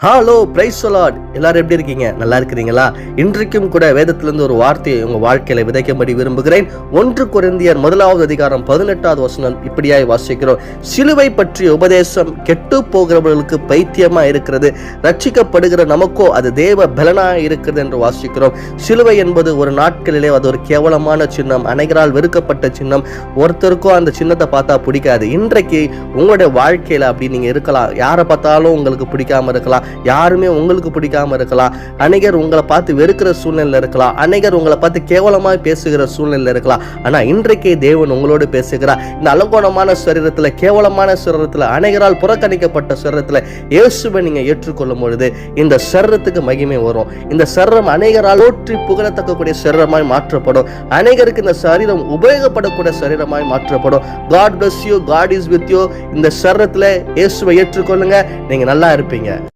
Hello price Lord. எல்லாரும் எப்படி இருக்கீங்க? நல்லா இருக்கிறீங்களா? இன்றைக்கும் கூட வேதத்திலிருந்து ஒரு வார்த்தையை உங்க வாழ்க்கையில விதைக்கும்படி விரும்புகிறேன். 1 கொரிந்தியர் 1வது அதிகாரம் 18வது வசனம் இப்படியாய் வாசிக்கிறோம். சிலுவை பற்றிய உபதேசம் கெட்டு போகிறவர்களுக்கு பைத்தியமா இருக்கிறது, ரட்சிக்கப்படுகிற நமக்கோ அது தேவ பலனா இருக்கிறது என்று வாசிக்கிறோம். சிலுவை என்பது ஒரு நாட்களிலே அது ஒரு கேவலமான சின்னம், அனைவரால் வெறுக்கப்பட்ட சின்னம். ஒருத்தருக்கும் அந்த சின்னத்தை பார்த்தா பிடிக்காது. இன்றைக்கு உங்களுடைய வாழ்க்கையில அப்படி நீங்க இருக்கலாம். யாரை பார்த்தாலும் உங்களுக்கு பிடிக்காம இருக்கலாம், யாருமே உங்களுக்கு பிடிக்காம இருக்கலாம், அநேகர் உங்களை பார்த்து வெறுக்கிற சூழ்நிலை இருக்கலாம், அநேகர் உங்களை பார்த்து கேவலமாய் பேசுகிற சூழ்நிலை இருக்கலாம். ஆனா இன்றைக்கே தேவன் உங்களோடு பேசுகிறார். இந்த அலங்கோலமான சரீரத்துல, கேவலமான சரீரத்துல, அநேகரால் புறக்கணிக்கப்பட்ட சரீரத்துல இயேசுவை நீங்க ஏற்றுக்கொள்ளும் பொழுது இந்த சரீரத்துக்கு மகிமை வரும். இந்த சரீரம் அநேகரால் போற்றி புகழத்தக்கக்கூடிய சரீரமாய் மாற்றப்படும். அநேகருக்கு இந்த சரீரம் உபயோகப்படக்கூடிய சரீரமாய் மாற்றப்படும். God bless you, God is with you. இந்த சரீரத்துல இயேசுவை ஏற்றுக்கொள்ளுங்க, நீங்க நல்லா இருப்பீங்க.